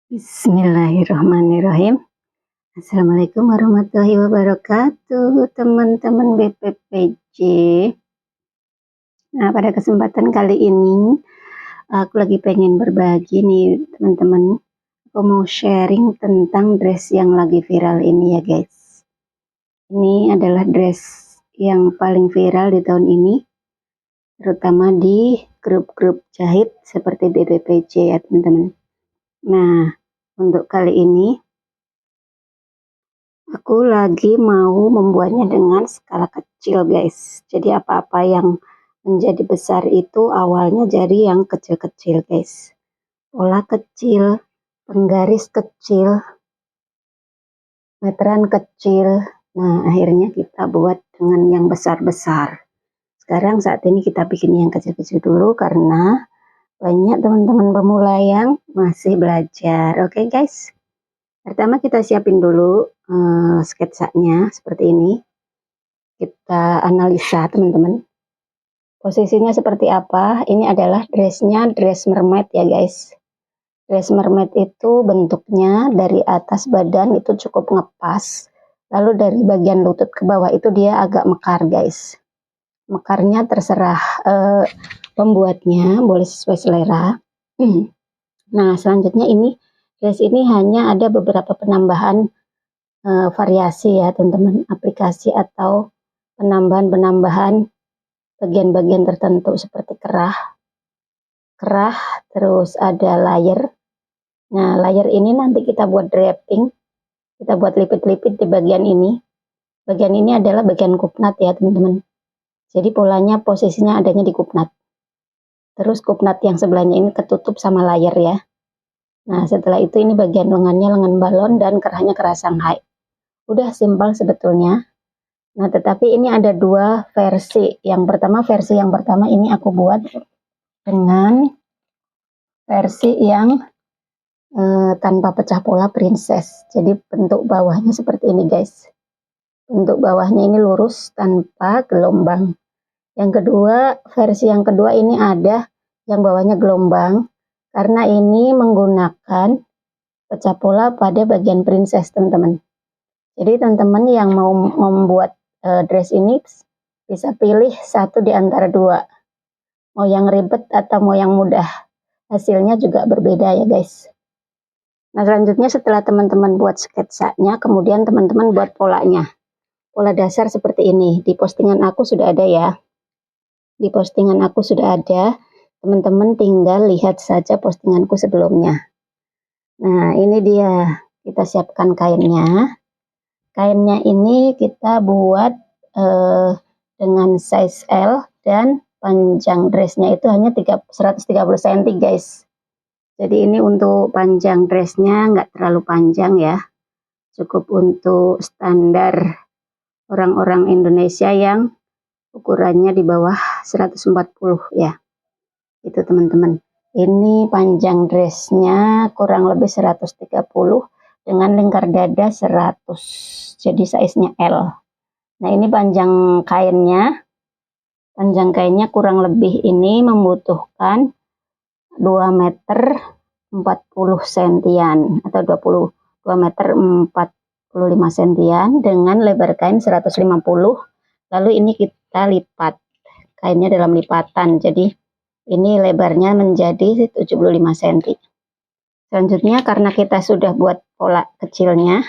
Bismillahirrahmanirrahim. Assalamualaikum warahmatullahi wabarakatuh, teman-teman BPPJ. Nah, pada kesempatan kali ini aku lagi pengen berbagi nih teman-teman. Aku mau sharing tentang dress yang lagi viral ini ya guys. Ini adalah dress yang paling viral di tahun ini, terutama di grup-grup jahit seperti BPPJ ya teman-teman. Nah, untuk kali ini aku lagi mau membuatnya dengan skala kecil guys. Jadi apa-apa yang menjadi besar itu awalnya jadi yang kecil-kecil guys. Pola kecil, penggaris kecil, meteran kecil. Nah akhirnya kita buat dengan yang besar-besar. Sekarang saat ini kita bikin yang kecil-kecil dulu karena banyak teman-teman pemula yang masih belajar. Oke guys. Pertama kita siapin dulu sketsanya seperti ini. Kita analisa teman-teman. Posisinya seperti apa? Ini adalah dressnya dress mermaid ya guys. Dress mermaid itu bentuknya dari atas badan itu cukup ngepas. Lalu dari bagian lutut ke bawah itu dia agak mekar guys. Mekarnya terserah pembuatnya, boleh sesuai selera. Nah selanjutnya ini dress ini hanya ada beberapa penambahan variasi ya teman-teman, aplikasi atau penambahan bagian-bagian tertentu seperti kerah, terus ada layer. Nah layer ini nanti kita buat draping, kita buat lipit-lipit di bagian ini. Bagian ini adalah bagian kupnat ya teman-teman. Jadi polanya posisinya adanya di kupnat. Terus kupnat yang sebelahnya ini ketutup sama layer ya. Nah setelah itu ini bagian lengannya lengan balon dan kerahnya kerah Shanghai. Udah simpel sebetulnya. Nah tetapi ini ada dua versi. Versi yang pertama ini aku buat dengan versi yang tanpa pecah pola princess. Jadi bentuk bawahnya seperti ini guys. Bentuk bawahnya ini lurus tanpa gelombang. Versi yang kedua ini ada yang bawahnya gelombang. Karena ini menggunakan pecah pola pada bagian princess teman-teman. Jadi teman-teman yang mau membuat dress ini bisa pilih satu di antara dua. Mau yang ribet atau mau yang mudah. Hasilnya juga berbeda ya guys. Nah selanjutnya setelah teman-teman buat sketsanya, kemudian teman-teman buat polanya. Pola dasar seperti ini, di postingan aku sudah ada ya. Di postingan aku sudah ada, teman-teman tinggal lihat saja postinganku sebelumnya. Nah ini dia, kita siapkan kainnya. Kainnya ini kita buat dengan size L dan panjang dressnya itu hanya 130 cm guys. Jadi ini untuk panjang dressnya nggak terlalu panjang ya. Cukup untuk standar orang-orang Indonesia yang ukurannya di bawah 140 ya. Itu teman-teman. Ini panjang dressnya kurang lebih 130 dengan lingkar dada 100. Jadi size-nya L. Nah ini panjang kainnya. Panjang kainnya kurang lebih ini membutuhkan 2 meter 40 sentian atau 2 meter 45 sentian dengan lebar kain 150. Lalu ini kita lipat kainnya dalam lipatan. Jadi ini lebarnya menjadi 75 cm. Selanjutnya karena kita sudah buat pola kecilnya,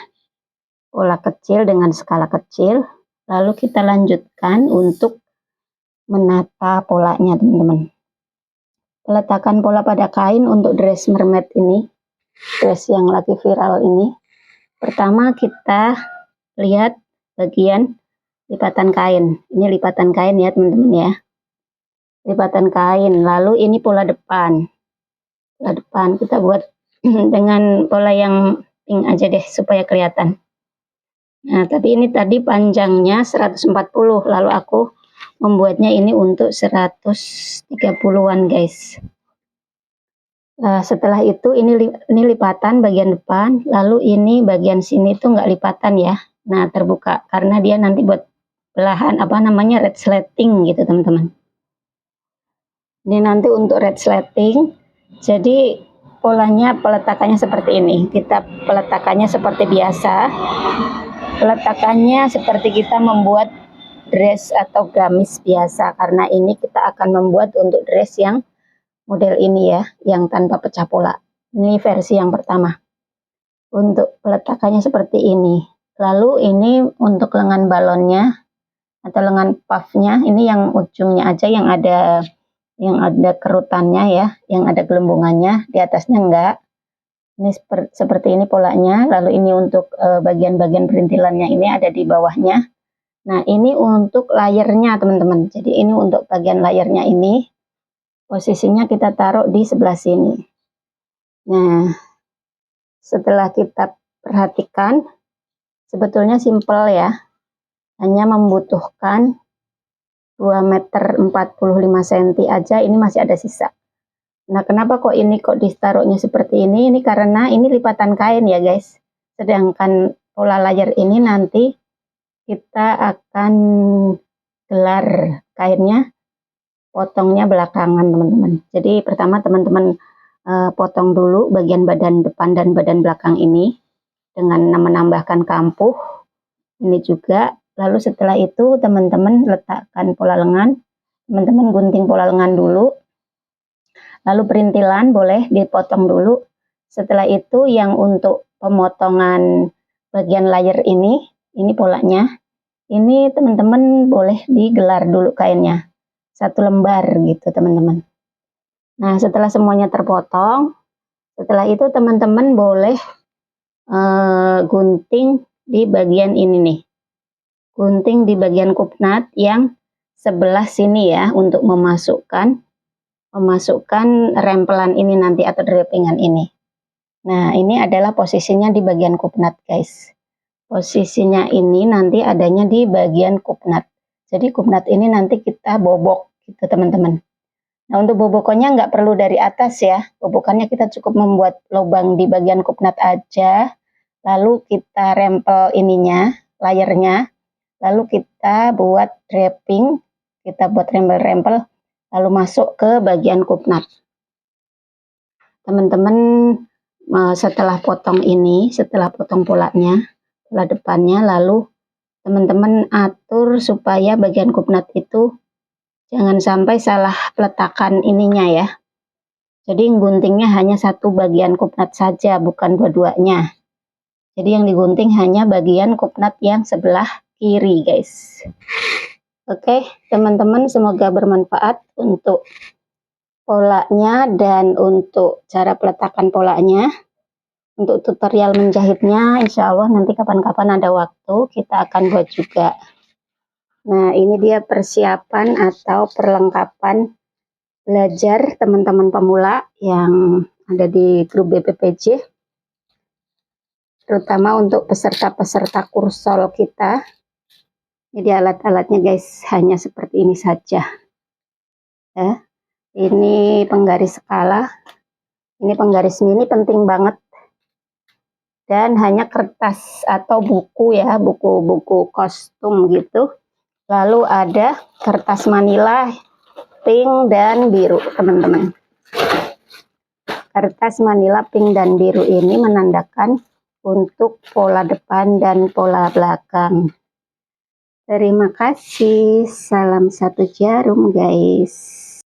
pola kecil dengan skala kecil, lalu kita lanjutkan untuk menata polanya teman-teman. Peletakan pola pada kain untuk dress mermaid ini, dress yang lagi viral ini. Pertama kita lihat bagian lipatan kain. Ini lipatan kain ya teman-teman ya. Lipatan kain, lalu ini pola depan. Pola depan kita buat dengan pola yang pink aja deh supaya kelihatan. Nah tapi ini tadi panjangnya 140, lalu aku membuatnya ini untuk 130-an guys. Setelah itu ini lipatan bagian depan, lalu ini bagian sini tuh nggak lipatan ya. Nah terbuka karena dia nanti buat belahan red slating gitu teman-teman. Ini nanti untuk red slating, jadi polanya peletakannya seperti ini. Kita peletakannya seperti biasa. Peletakannya seperti kita membuat dress atau gamis biasa, karena ini kita akan membuat untuk dress yang model ini ya, yang tanpa pecah pola. Ini versi yang pertama. Untuk peletakannya seperti ini. Lalu ini untuk lengan balonnya atau lengan puffnya, ini yang ujungnya aja yang ada kerutannya ya, yang ada gelembungannya, di atasnya enggak. Ini seperti ini polanya. Lalu ini untuk bagian-bagian perintilannya ini ada di bawahnya. Nah, ini untuk layernya teman-teman. Jadi ini untuk bagian layernya ini, posisinya kita taruh di sebelah sini. Nah, setelah kita perhatikan, sebetulnya simple ya. Hanya membutuhkan 2 meter 45 cm aja, ini masih ada sisa. Nah, kenapa kok ditaruhnya seperti ini? Ini karena ini lipatan kain ya guys. Sedangkan pola layer ini nanti kita akan gelar kainnya, potongnya belakangan teman-teman. Jadi pertama teman-teman potong dulu bagian badan depan dan badan belakang ini dengan menambahkan kampuh ini juga. Lalu setelah itu teman-teman letakkan pola lengan, teman-teman gunting pola lengan dulu. Lalu perintilan boleh dipotong dulu. Setelah itu yang untuk pemotongan bagian layer ini polanya. Ini teman-teman boleh digelar dulu kainnya. 1 lembar gitu teman-teman. Nah, setelah semuanya terpotong, setelah itu teman-teman boleh gunting di bagian ini nih. Gunting di bagian kupnat yang sebelah sini ya, untuk memasukkan rempelan ini nanti atau drapingan ini. Nah, ini adalah posisinya di bagian kupnat guys. Posisinya ini nanti adanya di bagian kupnat. Jadi kupnat ini nanti kita bobok gitu teman-teman. Nah, untuk bobokannya nggak perlu dari atas ya. Bobokannya kita cukup membuat lubang di bagian kupnat aja. Lalu kita rempel ininya, layernya. Lalu kita buat draping. Kita buat rempel-rempel. Lalu masuk ke bagian kupnat. Teman-teman setelah potong ini, setelah potong polanya, pola depannya, lalu teman-teman atur supaya bagian kupnat itu jangan sampai salah peletakan ininya ya. Jadi guntingnya hanya satu bagian kupnat saja, bukan dua-duanya. Jadi yang digunting hanya bagian kupnat yang sebelah kiri guys. Oke teman-teman, semoga bermanfaat untuk polanya dan untuk cara peletakan polanya. Untuk tutorial menjahitnya, insya Allah nanti kapan-kapan ada waktu kita akan buat juga. Nah, ini dia persiapan atau perlengkapan belajar teman-teman pemula yang ada di grup BPPJ, terutama untuk peserta-peserta kursol kita. Jadi alat-alatnya guys, hanya seperti ini saja ya. Ini penggaris skala, ini penggaris mini, penting banget. Dan hanya kertas atau buku ya, buku kostum gitu. Lalu ada kertas manila pink dan biru teman-teman. Kertas manila pink dan biru ini menandakan untuk pola depan dan pola belakang. Terima kasih, salam satu jarum guys.